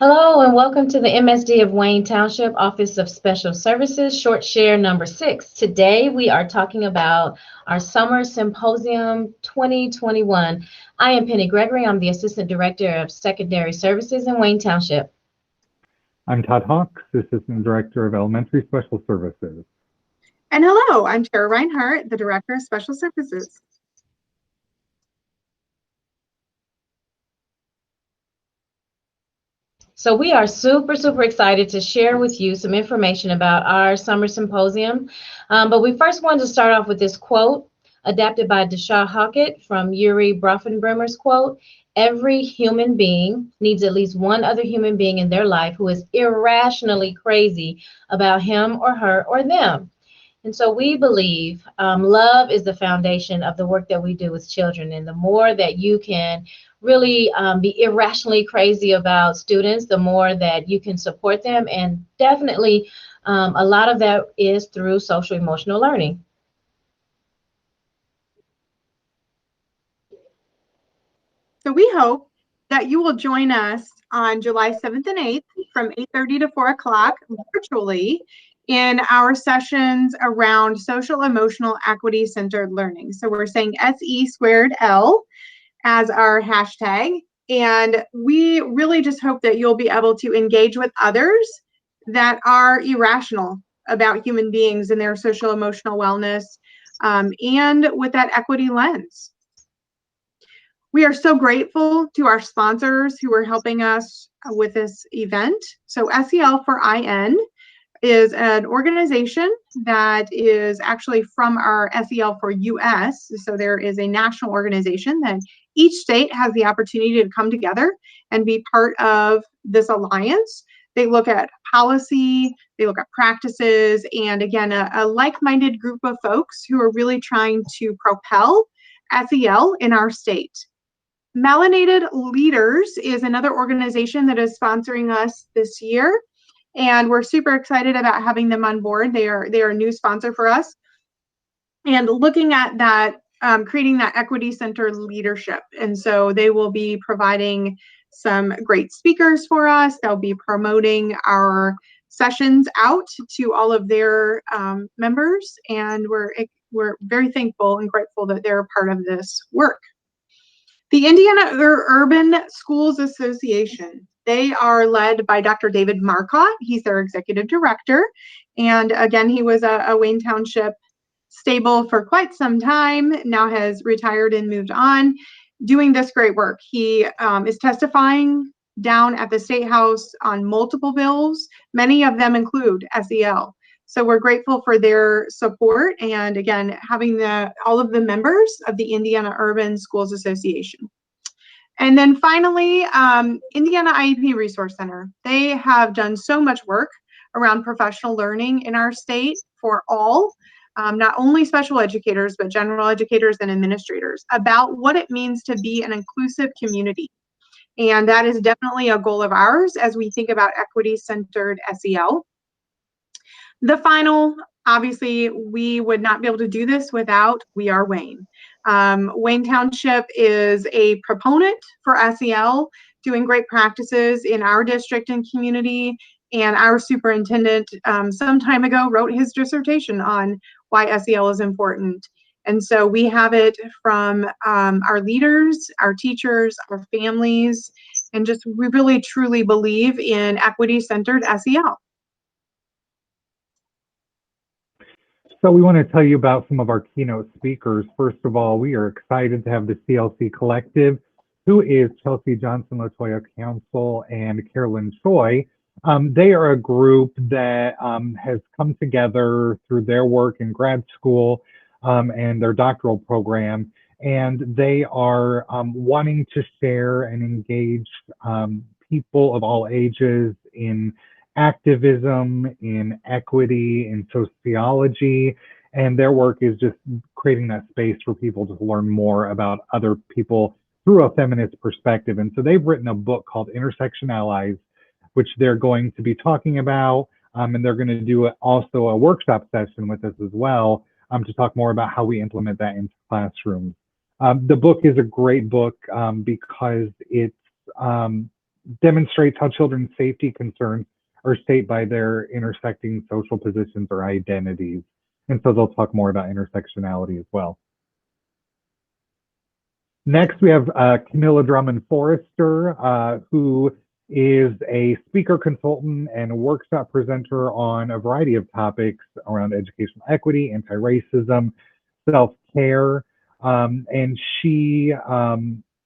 Hello and welcome to the MSD of Wayne Township Office of Special Services, short share number 6. Today we are talking about our Summer Symposium 2021. I am Penny Gregory. I'm the Assistant Director of Secondary Services in Wayne Township. I'm Todd Hawks, Assistant Director of Elementary Special Services. And hello, I'm Tara Reinhart, the Director of Special Services. So we are super excited to share with you some information about our Summer Symposium. But we first wanted to start off with this quote adapted by Deshaw Hockett from Yuri Brofenbremer's quote, "Every human being needs at least one other human being in their life who is irrationally crazy about him or her or them." And so we believe love is the foundation of the work that we do with children. And the more that you can really be irrationally crazy about students, the more that you can support them. And definitely a lot of that is through social emotional learning. So we hope that you will join us on July 7th and 8th from 8:30 to 4 o'clock virtually in our sessions around social emotional equity centered learning. So we're saying SE2L as our hashtag. And we really just hope that you'll be able to engage with others that are irrational about human beings and their social emotional wellness and with that equity lens. We are so grateful to our sponsors who are helping us with this event. So SEL for IN is an organization that is actually from our SEL for US. So there is a national organization that each state has the opportunity to come together and be part of this alliance. They look at policy, they look at practices, and again, a like-minded group of folks who are really trying to propel SEL in our state. Melanated Leaders is another organization that is sponsoring us this year, and we're super excited about having them on board. They are a new sponsor for us, and looking at that, creating that equity-centered leadership. And so they will be providing some great speakers for us. They'll be promoting our sessions out to all of their members, and we're very thankful and grateful that they're a part of this work. The Indiana Urban Schools Association, they are led by Dr. David Marcotte. He's their executive director. And again, he was a Wayne Township stable for quite some time, now has retired and moved on, doing this great work. He is testifying down at the State House on multiple bills. Many of them include SEL. So we're grateful for their support, and again, having all of the members of the Indiana Urban Schools Association. And then finally, Indiana IEP Resource Center. They have done so much work around professional learning in our state for all, not only special educators, but general educators and administrators, about what it means to be an inclusive community. And that is definitely a goal of ours as we think about equity-centered SEL. The final, obviously, we would not be able to do this without We Are Wayne. Wayne Township is a proponent for SEL, doing great practices in our district and community. And our superintendent some time ago wrote his dissertation on why SEL is important. And so we have it from our leaders, our teachers, our families, and just we really truly believe in equity-centered SEL. So we want to tell you about some of our keynote speakers. First of all, we are excited to have the CLC Collective, who is Chelsea Johnson, Latoya Council, and Carolyn Choi. They are a group that has come together through their work in grad school and their doctoral program, and they are wanting to share and engage people of all ages in activism, in equity, in sociology, and their work is just creating that space for people to learn more about other people through a feminist perspective. And so they've written a book called Intersection Allies, which they're going to be talking about, and they're going to do also a workshop session with us as well to talk more about how we implement that into classrooms. The book is a great book because it's demonstrates how children's safety concerns are shaped by their intersecting social positions or identities. And so they'll talk more about intersectionality as well. Next, we have Camilla Drummond Forrester, who is a speaker consultant and a workshop presenter on a variety of topics around educational equity, anti-racism, self-care, and she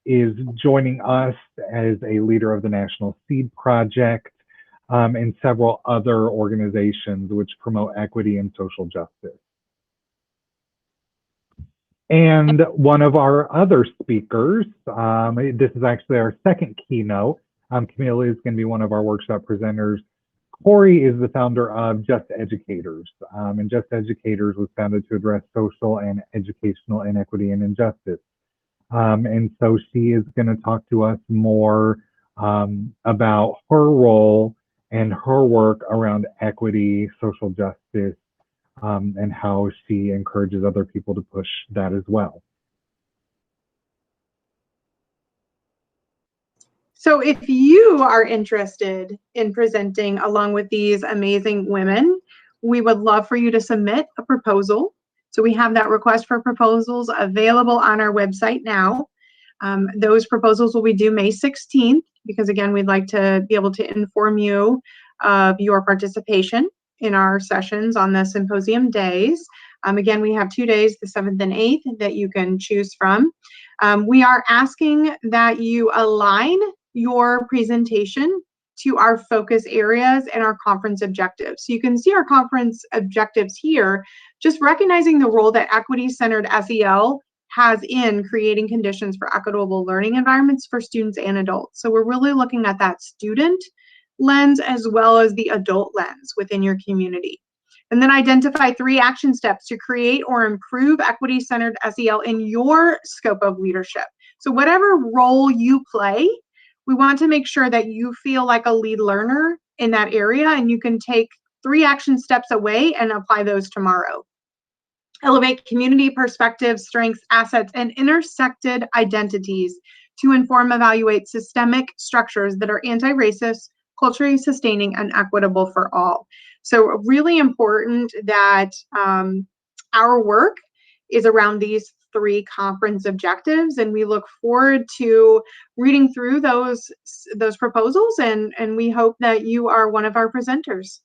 is joining us as a leader of the National Seed Project and several other organizations which promote equity and social justice. And one of our other speakers, this is actually our second keynote. Camila is going to be one of our workshop presenters. Corey is the founder of Just Educators, and Just Educators was founded to address social and educational inequity and injustice. And so she is going to talk to us more about her role and her work around equity, social justice, and how she encourages other people to push that as well. So if you are interested in presenting along with these amazing women, we would love for you to submit a proposal. So we have that request for proposals available on our website now. Those proposals will be due May 16th, because again, we'd like to be able to inform you of your participation in our sessions on the symposium days. Again, we have 2 days, the 7th and 8th, that you can choose from. We are asking that you align your presentation to our focus areas and our conference objectives. So you can see our conference objectives here, just recognizing the role that equity-centered SEL has in creating conditions for equitable learning environments for students and adults. So we're really looking at that student lens as well as the adult lens within your community. And then identify 3 action steps to create or improve equity-centered SEL in your scope of leadership. So whatever role you play, we want to make sure that you feel like a lead learner in that area, and you can take 3 action steps away and apply those tomorrow. Elevate community perspectives, strengths, assets, and intersected identities to inform, evaluate systemic structures that are anti-racist, culturally sustaining, and equitable for all. So really important that our work is around these 3 conference objectives, and we look forward to reading through those proposals, and we hope that you are one of our presenters.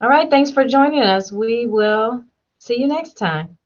All right, thanks for joining us. We will see you next time.